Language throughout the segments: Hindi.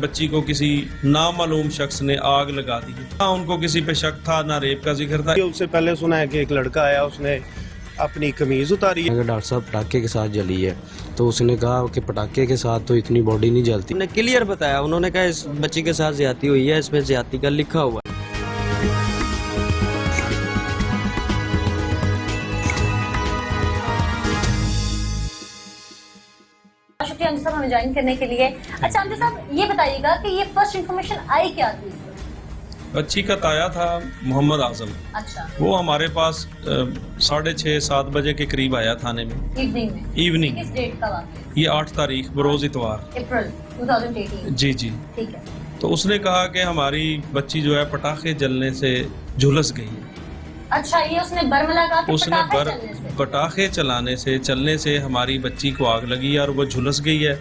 बच्ची को किसी नामालूम शख्स ने आग लगा दी है। ना उनको किसी पे शक था, ना रेप का जिक्र था। उससे पहले सुना है कि एक लड़का आया, उसने अपनी कमीज उतारी है। अगर डॉक्टर साहब पटाखे के साथ जली है तो उसने कहा कि पटाखे के साथ तो इतनी बॉडी नहीं जलती। उन्होंने क्लियर बताया, उन्होंने कहा इस बच्ची के साथ ज्यादती हुई है, इसमें ज्यादती का लिखा हुआ है। शुक्रिया अंजू साहब हमें ज्वाइन करने के लिए। अच्छा अंजू साहब ये बताइएगा कि ये फर्स्ट इन्फॉर्मेशन आई क्या थी? बच्ची का ताया था मोहम्मद आजम। अच्छा। वो हमारे पास 6:30-7 बजे के करीब आया थाने में। इवनिंग। किस डेट का वाक़या? ये 8 तारीख बरोज इतवार अप्रैल 2018। जी जी। ठीक है। तो उसने कहा कि हमारी बच्ची जो है पटाखे जलने से झुलस गई है। अच्छा, ये उसने बरमला कहा कि उसने पटाखे चलने से हमारी बच्ची को आग लगी है और वो झुलस गई है,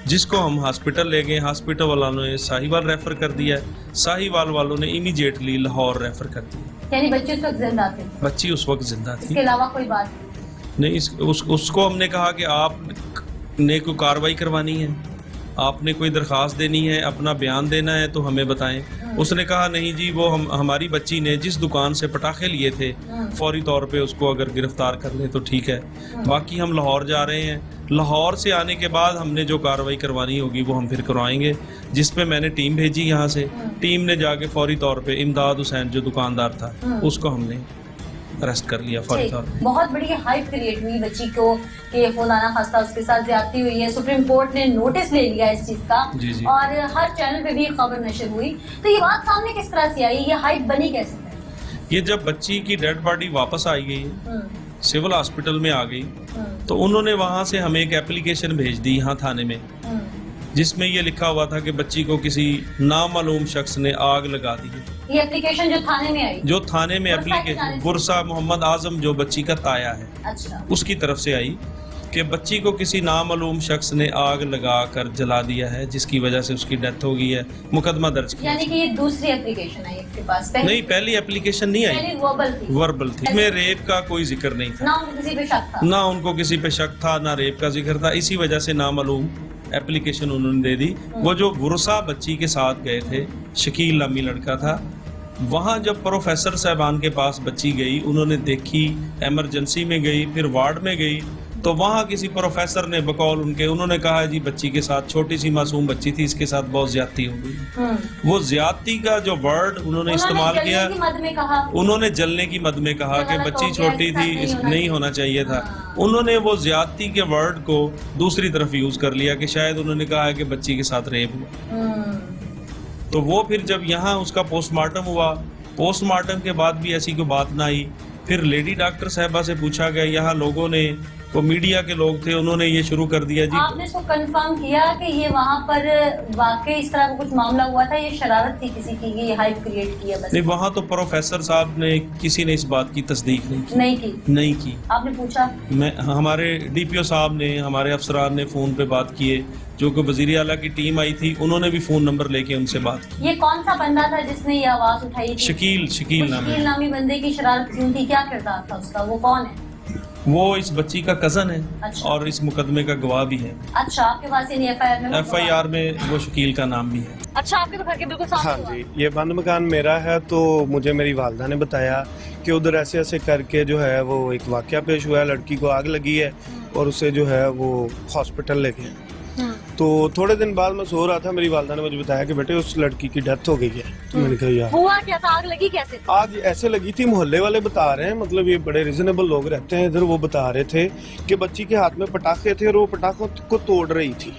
जिसको हम हॉस्पिटल ले गए। हॉस्पिटल वालों ने साहिवाल रेफर कर दिया है। साहिवाल वालों ने इमीडिएटली लाहौर रेफर कर दिया। यानी बच्ची उस वक्त जिंदा थी? बच्ची उस वक्त जिंदा थी। इसके अलावा कोई बात नहीं। उसको हमने कहा कि आपने कोई कार्रवाई करवानी है, आपने कोई दरखास्त देनी है, अपना बयान देना है तो हमें बताएं। उसने कहा नहीं जी, वो हमारी बच्ची ने जिस दुकान से पटाखे लिए थे फौरी तौर पे उसको अगर गिरफ्तार कर ले तो ठीक है, बाकी हम लाहौर जा रहे हैं। लाहौर से आने के बाद हमने जो कार्रवाई करवानी होगी वो हम फिर करवाएंगे, जिसपे मैंने टीम भेजी यहाँ से। टीम ने जाके फौरी तौर पे इमदाद हुसैन जो दुकानदार था उसको हमने अरेस्ट कर लिया फौरी तौर पे। बहुत बड़ी हाइप क्रिएट हुई बच्ची को कि फलाना खस्ता उसके साथ ज्यादती हुई है। सुप्रीम कोर्ट ने नोटिस ले लिया इस चीज का। जी जी। और हर चैनल पे भी ये खबर नशर हुई। तो ये बात सामने किस तरह से आई, ये हाइप बनी कैसे? ये जब बच्ची की डेड बॉडी वापस आई गई, सिविल हॉस्पिटल में आ गई, तो उन्होंने वहां से हमें एक एप्लीकेशन भेज दी यहाँ थाने में, जिसमें ये लिखा हुआ था कि बच्ची को किसी नामालूम शख्स ने आग लगा दी है। ये एप्लीकेशन जो थाने में आई? जो थाने में एप्लीकेशन बुरसा मोहम्मद आजम जो बच्ची का ताया है, अच्छा, उसकी तरफ से आई कि बच्ची को किसी नामालूम शख्स ने आग लगा कर जला दिया है, जिसकी वजह से उसकी डेथ हो गई है। मुकदमा दर्ज किया। यानी कि ये दूसरी एप्लीकेशन है आपके पास? नहीं, पहली एप्लीकेशन नहीं आई, वर्बल थी। इसमें रेप का कोई जिक्र नहीं था, ना उनको किसी पे शक था, ना उनको किसी पे शक था, ना रेप का जिक्र था। इसी वजह से नामालूम एप्लीकेशन उन्होंने दे दी। वो जो बुरसा बच्ची के साथ गए थे, शकील नामी लड़का था, वहाँ जब प्रोफेसर साहबान के पास बच्ची गई, उन्होंने देखी, इमरजेंसी में गई, फिर वार्ड में गई, तो वहाँ किसी प्रोफेसर ने बकौल उन्होंने कहा जी बच्ची के साथ, छोटी सी मासूम बच्ची थी, इसके साथ बहुत ज्यादती हो गई। वो ज्यादती का जो वर्ड उन्होंने इस्तेमाल किया, उन्होंने जलने की मद में कहा कि बच्ची छोटी थी, नहीं होना चाहिए था। उन्होंने वो ज्यादती के वर्ड को दूसरी तरफ यूज कर लिया कि शायद उन्होंने कहा है कि बच्ची के साथ रेप हुआ। तो वो फिर जब यहाँ उसका पोस्टमार्टम हुआ, पोस्टमार्टम के बाद भी ऐसी कोई बात ना आई। फिर लेडी डॉक्टर साहबा से पूछा गया, यहाँ लोगों ने, वो मीडिया के लोग थे, उन्होंने ये शुरू कर दिया जी। आपने इसको कंफर्म किया कि ये वहाँ पर वाकई इस तरह का कुछ मामला हुआ था, ये शरारत थी किसी की, ये हाइप क्रिएट किया बस? नहीं, वहाँ तो प्रोफेसर साहब ने, किसी ने इस बात की तस्दीक नहीं की। आपने पूछा? हमारे डीपीओ साहब ने, हमारे अफसरान ने फोन पे बात किए, जो कि वजीर आला की टीम आई थी, उन्होंने भी फोन नंबर लेके उनसे बात की। ये कौन सा बंदा था जिसने ये आवाज उठाई थी? शकील नामी बंदे की शरारत क्यों थी, क्या किरदार था उसका, वो कौन है? वो इस बच्ची का कजन है। अच्छा। और इस मुकदमे का गवाह भी है। अच्छा, आपके पास एफआईआर में वो शकील का नाम भी है। अच्छा, आपके तो घर के बिल्कुल सामने? हाँ जी, ये बंद मकान मेरा है। तो मुझे मेरी वालदा ने बताया कि उधर ऐसे ऐसे करके जो है वो एक वाकया पेश हुआ है, लड़की को आग लगी है और उसे जो है वो हॉस्पिटल ले गए। तो थोड़े दिन बाद मैं सो रहा था, मेरी वालदा ने मुझे बताया कि बेटे उस लड़की की डेथ हो गई है। तो मैंने कहा यार हुआ क्या था, आग लगी कैसे? आग ऐसे लगी थी, मोहल्ले वाले बता रहे हैं, मतलब ये बड़े रिजनेबल लोग रहते हैं इधर, वो बता रहे थे कि बच्ची के हाथ में पटाखे थे और वो पटाखों को तोड़ रही थी।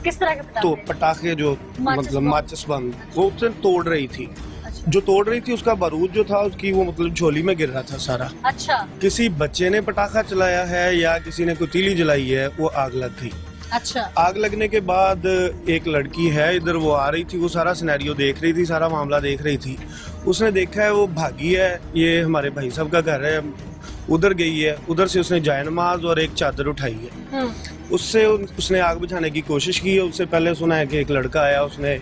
किस तरह के पटाखे? तो पटाखे जो मतलब माचिस बंद, वो उसे तोड़ रही थी। जो तोड़ रही थी उसका बारूद जो था उसकी वो मतलब झोली में गिर रहा था सारा। अच्छा। किसी बच्चे ने पटाखा चलाया है या किसी ने कोई तीली जलाई है, वो आग लग गई। अच्छा। आग लगने के बाद एक लड़की है इधर, वो आ रही थी, वो सारा सिनेरियो देख रही थी, सारा मामला देख रही थी। उसने देखा है, वो भागी है, ये हमारे भाई साहब का घर है, उधर गई है, उधर से उसने जायनमाज और एक चादर उठाई है। उससे उसने आग बुझाने की कोशिश की है। उससे पहले सुना है कि एक लड़का आया, उसने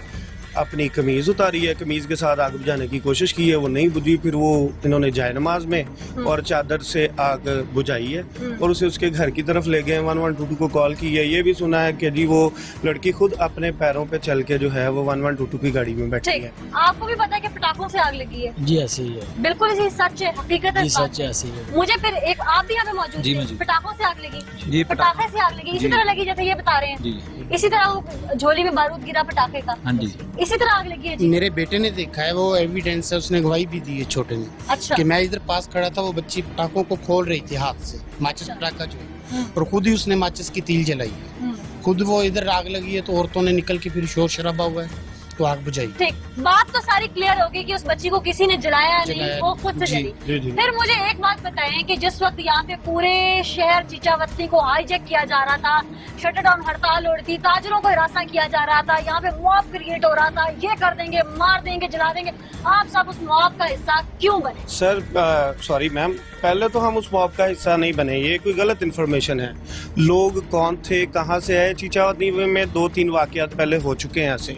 अपनी कमीज उतारी है, कमीज के साथ आग बुझाने की कोशिश की है, वो नहीं बुझी। फिर वो इन्होंने जाए नमाज में और चादर से आग बुझाई है और उसे उसके घर की तरफ ले गए। 1122 को कॉल की है। ये भी सुना है कि जी वो लड़की खुद अपने पैरों पे चल के जो है वो 1122 की गाड़ी में बैठी ठीक है। आपको भी पता है कि पटाखों से आग लगी है? जी ऐसे ही है बिल्कुल इसी सच है, हकीकत है जी इस बात सच की। है ऐसे ही है मुझे फिर एक आप भी यहाँ पे मौजूद जी, थे, मौजूद। पटाखों से आग लगी? जी, पटाखे से आग लगी इसी जी। तरह लगी जैसे ये बता रहे हैं? जी इसी तरह वो झोली में बारूद गिरा पटाखे का, हाँ जी इसी तरह आग लगी है जी? मेरे बेटे ने देखा है, वो एविडेंस है, उसने गवाही भी दी है छोटे ने अच्छा कि मैं इधर पास खड़ा था, वो बच्ची पटाखों को खोल रही थी हाथ से, माचिस पटाखा जो है, और खुद ही उसने माचिस की तील जलाई है। खुद वो इधर आग लगी है तो औरतों ने निकल के फिर शोर शराबा हुआ है तो आग बुझाई। ठीक, बात तो सारी क्लियर होगी कि उस बच्ची को किसी ने जलाया नहीं, जलाया वो खुद से जी, जली। फिर मुझे एक बात बताएं कि जिस वक्त यहाँ पे पूरे शहर चीचावती को हाईजैक किया जा रहा था, शटर डाउन हड़ताल हो रही थी, ताजरों को हिरासा किया जा रहा था, यहाँ पे मॉब क्रिएट हो रहा था, ये कर देंगे, मार देंगे, जला देंगे, आप सब उस मॉब का हिस्सा क्यों बने? सर सॉरी मैम, पहले तो हम उस मॉब का हिस्सा नहीं बने, ये कोई गलत इन्फॉर्मेशन है। लोग कौन थे, कहाँ से आए? चीचावतनी में 2-3 वाकयात पहले हो चुके हैं ऐसे।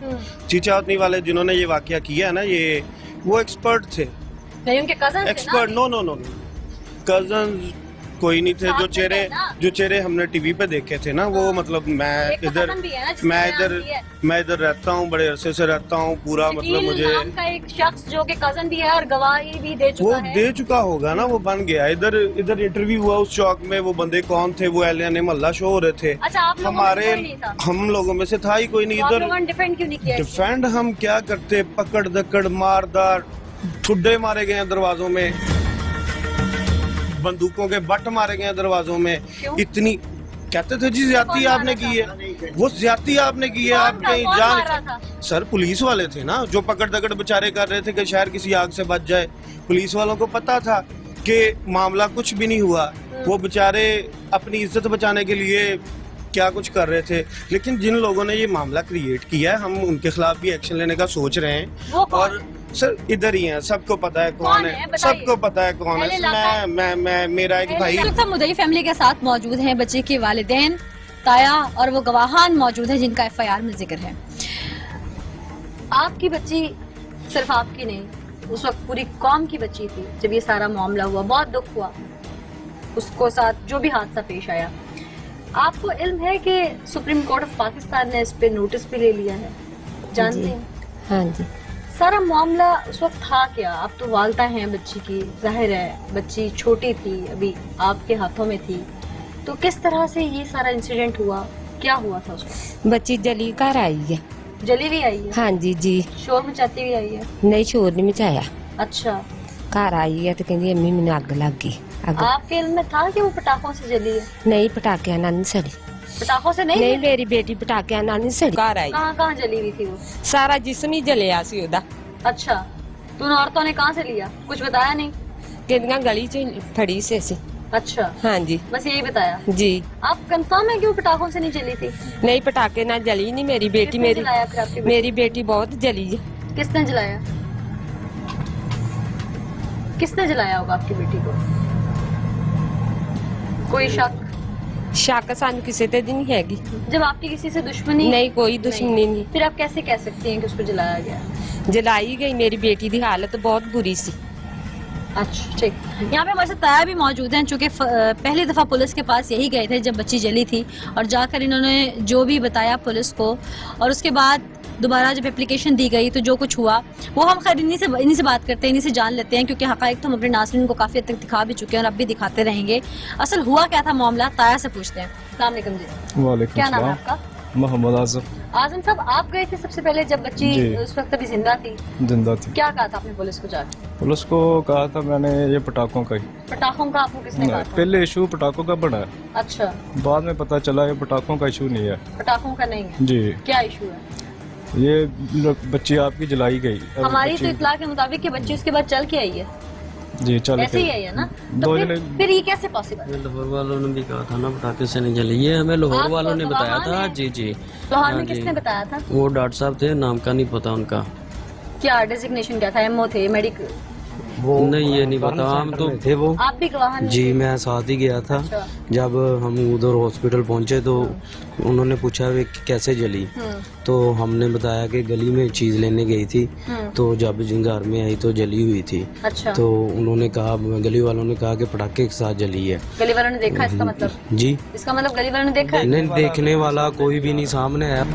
चीचावतनी वाले जिन्होंने ये वाकया किया है ना, ये वो एक्सपर्ट थे, नहीं उनके cousin expert. No no no no, cousin कोई नहीं थे। साथ जो में चेहरे थे ना? जो चेहरे हमने टीवी पे देखे थे ना, वो मतलब मैं एक तो इधर कजन भी है ना, जिसकी मैं इधर रहता हूँ, बड़े अरसे से रहता हूँ, पूरा मतलब शकील मुझे नाम का एक शख्स जो कि कजन भी है और गवाही भी दे वो चुका है। दे चुका होगा ना, वो बन गया। इधर इंटरव्यू हुआ उस चौक में, वो बंदे कौन थे, वो एलियन मोहल्ला शो हो रहे थे। अच्छा, आप लोगों में हमारे कोई नहीं था? हम लोगों में से था ही कोई नहीं तो आप इधर। लोगों ने डिफेंड क्यों नहीं किया? डिफेंड हम क्या करते, पकड़ दकड़ मारदार, ठुड्डे मारे गए हैं दरवाजों में, बंदूकों के बट मारे गए हैं दरवाजों में। क्यों? इतनी कहते थे जी ज्यादती कौन आपने मारा की है, वो ज्यादती आपने की है, कौन आप था? कहीं कौन जान मार रहा था? सर पुलिस वाले थे ना, जो पकड़ दकड़ बेचारे कर रहे थे कि शायद किसी आग से बच जाए। पुलिस वालों को पता था कि मामला कुछ भी नहीं हुआ, वो बेचारे अपनी इज्जत बचाने के लिए क्या कुछ कर रहे थे। लेकिन जिन लोगों ने ये मामला क्रिएट किया है, हम उनके खिलाफ भी एक्शन लेने का सोच रहे हैं। वो कौन? और सर इधर ही हैं, सबको पता है कौन कौन है? है, बताइए। सबको पता है कौन पहले है। इलाका- मैं मेरा एक भाई डॉक्टर मुदई फैमिली के साथ मौजूद हैं बच्चे के वालिदैन, ताया और वो गवाहान मौजूद हैं जिनका एफआईआर में जिक्र है। आपकी बच्ची सिर्फ आपकी नहीं, उस वक्त पूरी कौम की बच्ची थी जब ये सारा मामला हुआ, बहुत दुख हुआ उसको साथ जो भी हादसा पेश आया। आपको इल्म है कि सुप्रीम कोर्ट ऑफ पाकिस्तान ने इस पे नोटिस भी ले लिया है, जानते हैं? हाँ जी, सारा मामला उस वक्त था क्या? आप तो वालदा हैं बच्ची की, जाहिर है बच्ची छोटी थी, अभी आपके हाथों में थी, तो किस तरह से ये सारा इंसिडेंट हुआ, क्या हुआ था उसको? बच्ची जली घर आई है। जली भी आई है, हाँ जी जी, शोर मचाती भी आई है? नहीं शोर नहीं मचाया, अच्छा, घर आई है तो कहती अम्मी मैंने अग लग गई। अग आपके इल्म में था कि वो पटाखों से जली है? नहीं पटाखे नाल नहीं सड़ी, पटाखों से नहीं नहीं जली? मेरी बेटी पटाखे नाल नहीं सड़ी, घर आई कहाँ कहाँ जली हुई थी वो? सारा जिस्म ही जलिया सी ओदा। अच्छा, तो उन औरतों ने कहाँ से लिया, कुछ बताया नहीं? कहदियां गली च फड़ी से सी। अच्छा, हाँ जी बस यही बताया। जी, आप कंफर्म है कि वो पटाखों से नहीं जली थी? नहीं पटाखे ना जली नहीं मेरी बेटी, किसने मेरी जलाया फिर आपकी बेटी? मेरी बेटी बहुत जली है। किसने जलाया? किसने जलाया होगा आपकी बेटी को? कोई शक? शक सानू किसी ते दी नहीं हैगी, जब आपकी किसी से दुश्मनी नहीं कोई दुश्मनी नहीं। फिर आप कैसे कह सकती हैं कि उसको जलाया गया? जलाई गई, मेरी बेटी की हालत बहुत बुरी सी। अच्छा, ठीक। यहाँ पे हमारे साथ ताया भी मौजूद हैं, चूँकि पहली दफ़ा पुलिस के पास यही गए थे जब बच्ची जली थी, और जाकर इन्होंने जो भी बताया पुलिस को, और उसके बाद दोबारा जब एप्लीकेशन दी गई तो जो कुछ हुआ वो हम खैर इन्हीं से बात करते हैं, इन्हीं से जान लेते हैं, क्योंकि हक़ाइक़ तो हम अपने नाज़रीन को काफ़ी हद तक दिखा भी चुके हैं और अब भी दिखाते रहेंगे। असल हुआ क्या था मामला, ताया से पूछते हैं। अस्सलाम वालेकुम जी। वालेकुम क्या नाम है सलाम। आपका? मोहम्मद आजम। आजम साहब, आप गए थे सबसे पहले जब बच्ची जी। उस वक्त अभी जिंदा थी, जिंदा थी। क्या कहा था आपने पुलिस को जाकर? पुलिस को कहा था मैंने ये पटाखों का ही। पटाखों का आपको किसने कहा था? पहले इशू पटाखों का बना है, अच्छा, बाद में पता चला ये पटाखों का इशू नहीं है। पटाखों का नहीं है? जी, क्या इशू है? ये बच्ची आपकी जलाई गई। अब हमारी तो बच्ची- इतला के मुताबिक कि बच्ची उसके बाद चल के आई है, जी चल ऐसे ही आई है ना? तो दो फिर ये कैसे पॉसिबल? लाहौर वालों ने भी कहा था ना पटाखे से नहीं जली, ये हमें लाहौर आपको वालों ने तो बताया वहाँ था। ने- जी जी, लाहौर हाँ में जी। किसने बताया था? वो डॉक्टर साहब थे, नाम का नहीं पता उनका। क्या डेजिग्नेशन क्या था? एमओ थे, वो नहीं ये नहीं पता, हम तो थे वो। आप भी गवाह नहीं जी थे? मैं साथ ही गया था। अच्छा। जब हम उधर हॉस्पिटल पहुंचे तो उन्होंने पूछा वे कि कैसे जली, तो हमने बताया कि गली में चीज लेने गई थी, तो जब घर में आई तो जली हुई थी। अच्छा। तो उन्होंने कहा, गली वालों ने कहा कि पटाखे के साथ जली है। गली वालों ने देखा इसका मतलब? जी इसका मतलब गली वालों ने देखा है? नहीं, देखने वाला कोई भी नहीं सामने आया।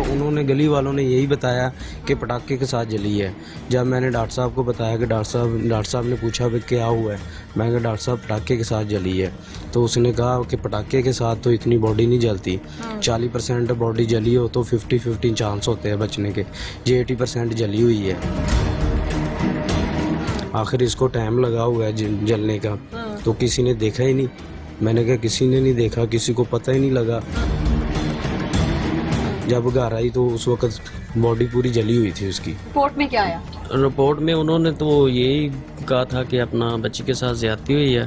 उन्होंने गली वालों ने यही बताया कि पटाखे के साथ जली है। जब मैंने डॉक्टर साहब को बताया कि डॉक्टर साहब ने पूछा कि क्या हुआ है, मैं कहा डॉक्टर साहब पटाखे के साथ जली है। तो उसने कहा कि पटाखे के साथ तो इतनी बॉडी नहीं जलती, 40% बॉडी जली हो तो 50-50 चांस होते हैं बचने के, ये 80% जली हुई है। आखिर इसको टाइम लगा हुआ है जलने का, तो किसी ने देखा ही नहीं। मैंने कहा किसी ने नहीं देखा, किसी को पता ही नहीं लगा। जब घर आई तो उस वक्त बॉडी पूरी जली हुई थी उसकी। रिपोर्ट में क्या आया? रिपोर्ट में उन्होंने तो यही कहा था कि अपना बच्ची के साथ ज्यादती हुई है।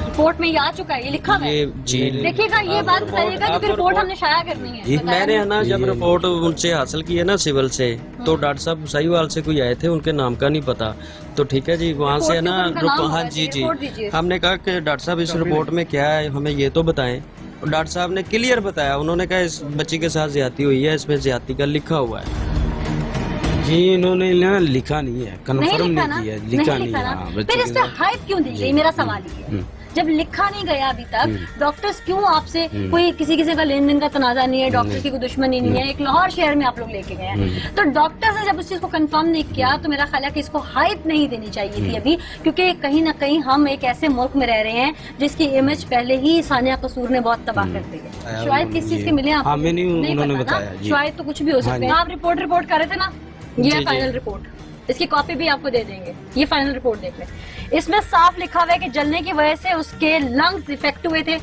रिपोर्ट में ये आ चुका है, ये लिखा हुआ है। ये जी देखिएगा, ये बात बताइएगा क्योंकि रिपोर्ट हमने शाया करनी है। बताया मैंने है नहीं? ना जब रिपोर्ट उनसे हासिल की है ना सिविल से, तो डॉक्टर साहब साहिवाल से कोई आए थे, उनके नाम का नहीं पता। तो ठीक है जी, वहाँ से है ना रिपोर्ट में उनका नाम हाँ होगा, जी जी, रिपोर्ट दीजिए। हमने कहा कि डॉक्टर साहब इस रिपोर्ट में क्या है हमें ये तो बताएं। और डॉक्टर साहब ने क्लियर बताया, उन्होंने कहा इस बच्ची के साथ ज्यादती हुई है, इसमें ज्यादती का लिखा हुआ है। जी इन्होंने ना लिखा नहीं है, कंफर्म लिखा नहीं ना? किया, लिखा नहीं ना? है। हाँ, बच्चे फिर के इस पे साथ- हाइप क्यों दी गई? मेरा सवाल ये है, जब लिखा नहीं गया अभी तक, डॉक्टर्स क्यों आपसे कोई किसी का लेन देन का तनाजा नहीं है, डॉक्टर की कोई दुश्मनी नहीं है, एक लाहौर शहर में आप लोग लेके गए हैं, तो डॉक्टर्स ने जब उस चीज को कंफर्म नहीं किया तो मेरा ख्याल है कि इसको हाइप नहीं देनी चाहिए थी अभी, क्योंकि कहीं ना कहीं हम एक ऐसे मुल्क में रह रहे हैं जिसकी इमेज पहले ही सानिया कसूर ने बहुत तबाह कर दी है। शायद किस चीज के मिले आप? हमें नहीं उन्होंने पता ना? बताया जी। शायद तो कुछ भी हो सकता है। आप रिपोर्ट कर रहे थे ना, ये जी, फाइनल रिपोर्ट, इसकी कॉपी भी आपको दे देंगे। ये फाइनल रिपोर्ट देख लें, इसमें साफ लिखा हुआ है कि जलने की वजह से उसके लंग्स इफेक्ट हुए थे।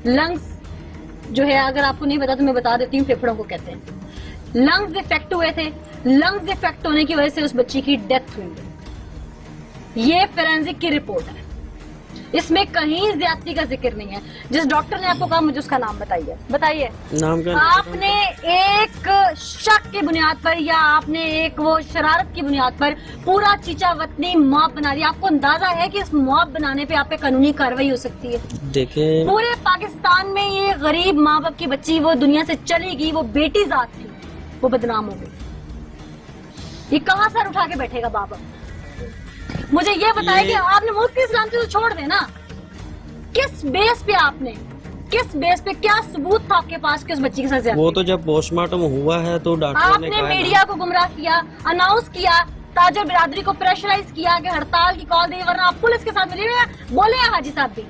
लंग्स जो है, अगर आपको नहीं पता तो मैं बता देती हूँ, फेफड़ों को कहते हैं। लंग्स इफेक्ट हुए थे, लंग्स इफेक्ट होने की वजह से उस बच्ची की डेथ हुई है। ये फोरेंसिक की रिपोर्ट है, इसमें कहीं ज्यादती का जिक्र नहीं है। जिस डॉक्टर ने आपको कहा मुझे उसका नाम बताइए। नाम क्या? आपने एक शक की बुनियाद पर या आपने एक वो शरारत की बुनियाद पर पूरा चीचा वतनी मॉब बना दिया। आपको अंदाजा है कि इस मॉब बनाने पे आप पे कानूनी कार्रवाई हो सकती है? देखें, पूरे पाकिस्तान में ये गरीब माँ बाप की बच्ची वो दुनिया से चली गई, वो बेटी जात थी, वो बदनाम हो गई। ये कहाँ सर उठा के बैठेगा बाबा? मुझे ये बताया कि आपने मुफ्ती इस्लाम से तो छोड़ देना, किस बेस पे आपने, किस बेस पे, क्या सबूत था आपके पास कि उस बच्ची के साथ ज्यादती? वो तो जब पोस्टमार्टम हुआ है तो डॉक्टर ने आपने कहा है मीडिया को गुमराह किया, अनाउंस किया, ताजर बिरादरी को प्रेशराइज किया कि हड़ताल की कॉल दी, वरना आप पुलिस के साथ मिले हुए हैं। बोले हैं हाजी साहब भी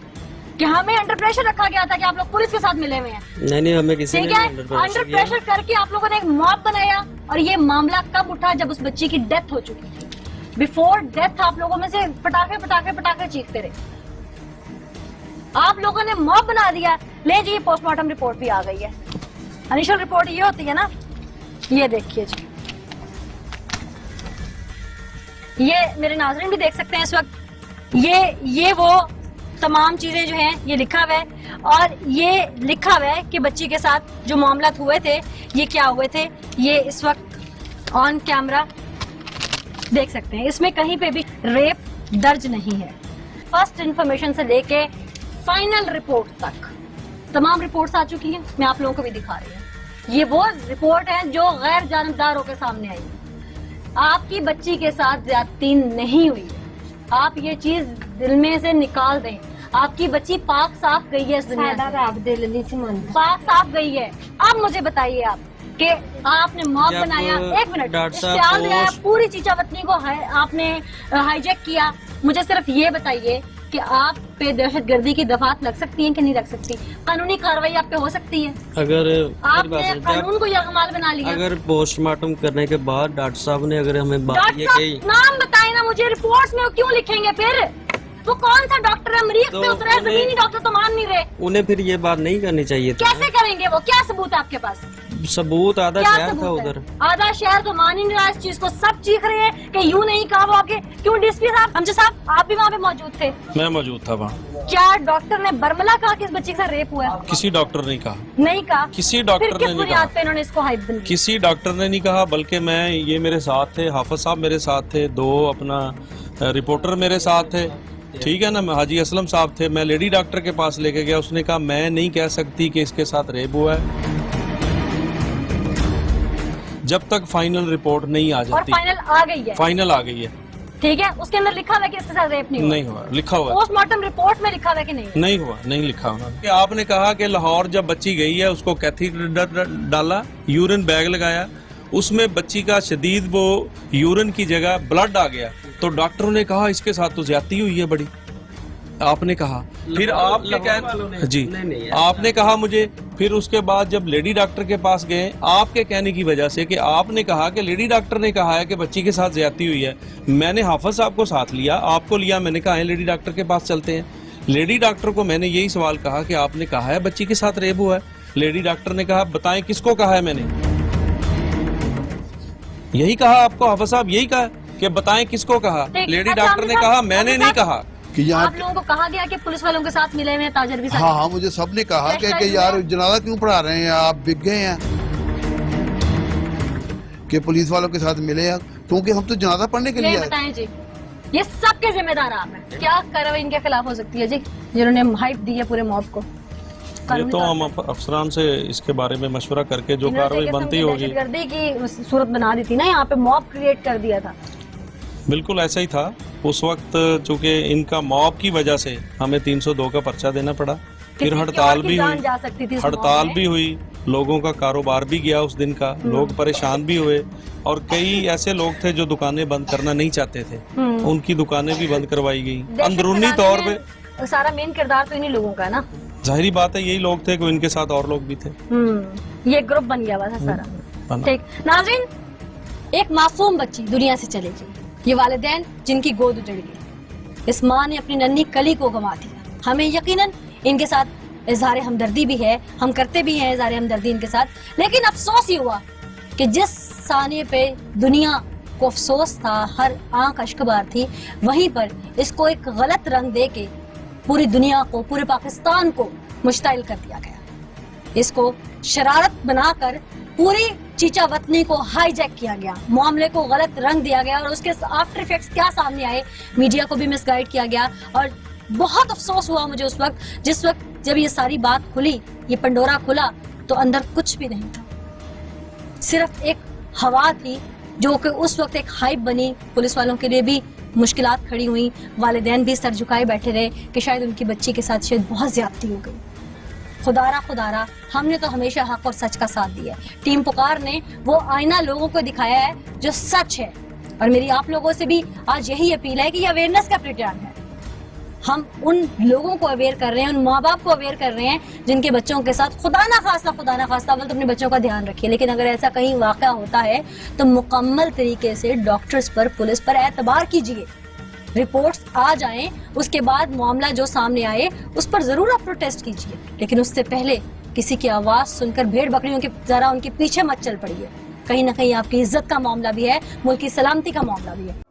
कि हमें अंडर प्रेशर रखा गया था कि आप लोग पुलिस के साथ मिले हुए हैं। नहीं हमें किसी ने ठीक है, अंडर अंडर किया। प्रेशर करके आप लोगों ने एक मॉब बनाया, और ये मामला कब उठा? जब उस बच्ची की डेथ हो चुकी थी। बिफोर डेथ आप लोगों में से पटाखे चीखते रहे, आप लोगों ने मॉब बना दिया। ले जी, पोस्टमार्टम रिपोर्ट भी आ गई है। इनिशियल रिपोर्ट ये होती है ना, ये देखिए जी, ये मेरे नाज़रीन भी देख सकते हैं इस वक्त। ये वो तमाम चीजें जो हैं ये लिखा हुआ है, और ये लिखा हुआ है कि बच्ची के साथ जो मामला हुए थे ये क्या हुए थे, ये इस वक्त ऑन कैमरा देख सकते हैं। इसमें कहीं पे भी रेप दर्ज नहीं है। फर्स्ट इंफॉर्मेशन से लेके फाइनल रिपोर्ट तक तमाम रिपोर्ट्स आ चुकी हैं, मैं आप लोगों को भी दिखा रही हूँ। ये वो रिपोर्ट है जो गैर जानबदारों के सामने आई है। आपकी बच्ची के साथ ज्यादती नहीं हुई है, आप ये चीज दिल में से निकाल दें। आपकी बच्ची पाक साफ गई है इस दुनिया से, पाक साफ गई है। अब मुझे बताइए आप कि आपने मॉब जब बनाया, एक मिनट, डॉक्टर साहब इश्तिहार दिया, पोस्ट- पूरी चीचा वतनी को आपने हाईजैक किया। मुझे सिर्फ ये बताइए कि आप पे दहशतगर्दी की दफात लग सकती हैं कि नहीं लग सकती? कानूनी कार्रवाई आप पे हो सकती है? अगर मेरी बात आपने सुनिए, कानून को यगमाल बना लिया। अगर पोस्टमार्टम करने के बाद डॉक्टर साहब ने अगर हमें बात डॉक्टर ये साहब कही, नाम बताए ना मुझे, रिपोर्ट्स में वो क्यों लिखेंगे फिर? वो कौन सा डॉक्टर है? मरीज तो पे उतरा है, उन्हें- जमीनी डॉक्टर तो मान नहीं रहे। उन्हें फिर ये बात नहीं करनी चाहिए थी। कैसे करेंगे वो? क्या सबूत है आपके पास? सबूत आधा क्या शहर था सबूत है? उधर। आधा शहर तो मान ही नहीं रहा इस चीज को, सब चीख रहे हैं कि यूं नहीं कहा वो आके। क्यों डीएसपी साहब, हमजा साहब, आप भी वहाँ पे मौजूद थे? मैं मौजूद था वहाँ। क्या डॉक्टर ने बर्मला कहा कि इस बच्चे के साथ रेप हुआ है? किसी डॉक्टर ने कहा, नहीं कहा। किसी डॉक्टर फिर ने किस नहीं बुनियाद कहा, पे इन्होंने इसको हाइप बनी? किसी डॉक्टर ने नहीं कहा, बल्कि मैं, ये मेरे साथ थे, हाफिज साहब मेरे साथ थे, 2 अपना रिपोर्टर मेरे साथ थे, ठीक है ना, हाजी असलम साहब थे। मैं लेडी डॉक्टर के पास लेके गया, उसने कहा मैं नहीं कह सकती कि इसके साथ रेप हुआ है जब तक फाइनल रिपोर्ट नहीं आ और जाती। फाइनल आ गई है, फाइनल आ गई है, ठीक है। उसके अंदर लिखा हुआ है कि इसके साथ रेप नहीं हुआ। नहीं हुआ, लिखा हुआ है। पोस्टमार्टम रिपोर्ट में लिखा हुआ है कि नहीं? नहीं हुआ, नहीं लिखा उन्होंने। कि आपने कहा कि लाहौर जब बच्ची गई है उसको कैथेटर डाला, यूरिन बैग लगाया, उसमें बच्ची का शदीद वो यूरिन की जगह ब्लड आ गया, तो डॉक्टरों ने कहा इसके साथ तो ज्यादती हुई है बड़ी। आपने कहा, फिर आपके कह जी नहीं, आपने कहा मुझे, फिर उसके बाद जब लेडी डॉक्टर के पास गए, आपके कहने की वजह से कि आपने कहा कि लेडी डॉक्टर ने कहा है कि बच्ची के साथ ज्यादती हुई है, मैंने हाफिज साहब को साथ लिया, आपको लिया, मैंने कहा है लेडी डॉक्टर के पास चलते हैं। लेडी डॉक्टर को मैंने यही सवाल कहा कि आपने कहा है बच्ची के साथ रेप हुआ है? लेडी डॉक्टर ने कहा बताएं किसको कहा है मैंने? यही कहा आपको हाफिज साहब, यही कहा कि बताएं किसको कहा? ठीक, लेडी अच्छा, डॉक्टर ने हाफिज कहा, साहब, मैंने हाफिज नहीं साहब, कहा। कि यहाँ आप लोगों को कहा गया कि पुलिस वालों के साथ मिले हुए हैं ताजर भी साहब? हाँ हाँ, मुझे सबने कहा कि यार जनाजा क्यों पढ़ा रहे हैं आप, बिक गए हैं कि पुलिस वालों के साथ मिले हैं, क्योंकि हम तो जनाजा पढ़ने के लिए नहीं आए। बताएं जी, ये सबके जिम्मेदार आप हैं। क्या कार्रवाई इनके खिलाफ हो सकती है जी, जिन्होंने हाइप दी है पूरे मॉब को? ये तो हम अफसरान से इसके बारे में मशवरा करके जो इन्होंने कार्रवाई एक किस्म बनती की होगी। दहशतगर्दी की सूरत बना दी थी ना, यहाँ पे मॉब क्रिएट कर दिया था। बिल्कुल ऐसा ही था उस वक्त, चूंकि इनका मॉब की वजह से हमें 302 का पर्चा देना पड़ा, फिर किसी हड़ताल और की भी जान हुई, जा सकती थी इस हड़ताल मॉब भी हुई, लोगों का कारोबार भी गया उस दिन का, लोग परेशान भी हुए, और कई ऐसे लोग थे जो दुकानें बंद करना नहीं चाहते थे, उनकी दुकानें भी बंद करवाई गई। दहशत अंदरूनी फैलाने तौर में पे सारा मेन किरदार तो इन्हीं लोगों का है ना। जाहिरी बात है यही लोग थे कि इनके साथ और लोग भी थे। ये ग्रुप बन गया हुआ था सारा। बना। ठीक, नाज़रीन, एक मासूम बच्ची दुनिया से चली गई, ये वालिदैन जिनकी गोद उजड़ गई, इस माँ ने अपनी नन्ही कली को गंवा दिया। हमें यकीनन इनके साथ इजहार हमदर्दी भी है, हम करते भी हैं इजहार हमदर्दी इनके साथ, लेकिन अफसोस ये हुआ कि जिस सानिए पे दुनिया को अफसोस था, हर आंख अश्कबार थी, वहीं पर इसको एक गलत रंग दे के पूरी दुनिया को, पूरे पाकिस्तान को मुश्ताइल कर दिया गया। इसको शरारत बनाकर पूरी चीचा वतनी को हाईजैक किया गया, मामले को गलत रंग दिया गया, और उसके आफ्टर इफेक्ट्स क्या सामने आए, मीडिया को भी मिसगाइड किया गया। और बहुत अफसोस हुआ मुझे उस वक्त, जिस वक्त जब ये सारी बात खुली, ये पंडोरा खुला, तो अंदर कुछ भी नहीं था, सिर्फ एक हवा थी जो कि उस वक्त एक हाइप बनी। पुलिस वालों के लिए भी मुश्किलात खड़ी हुई, वालिदैन भी सर झुकाए बैठे रहे कि शायद उनकी बच्ची के साथ शायद बहुत ज्यादती हो गई। खुदारा हमने तो हमेशा हक और सच का साथ दिया है। टीम पुकार ने वो आईना लोगों को दिखाया है जो सच है, और मेरी आप लोगों से भी आज यही अपील है कि ये अवेयरनेस का प्रोग्राम है। हम उन लोगों को अवेयर कर रहे हैं, उन माँ बाप को अवेयर कर रहे हैं जिनके बच्चों के साथ खुदा ना खास्ता तो अपने बच्चों का ध्यान रखिए। लेकिन अगर ऐसा कहीं वाक़या होता है तो मुकम्मल तरीके से डॉक्टर्स पर, पुलिस पर एतबार कीजिए, रिपोर्ट्स आ जाएं, उसके बाद मामला जो सामने आए उस पर जरूर आप प्रोटेस्ट कीजिए, लेकिन उससे पहले किसी की आवाज सुनकर भेड़ बकरियों के जरा उनके पीछे मत चल पड़िए। कहीं ना कहीं आपकी इज्जत का मामला भी है, मुल्क की सलामती का मामला भी है।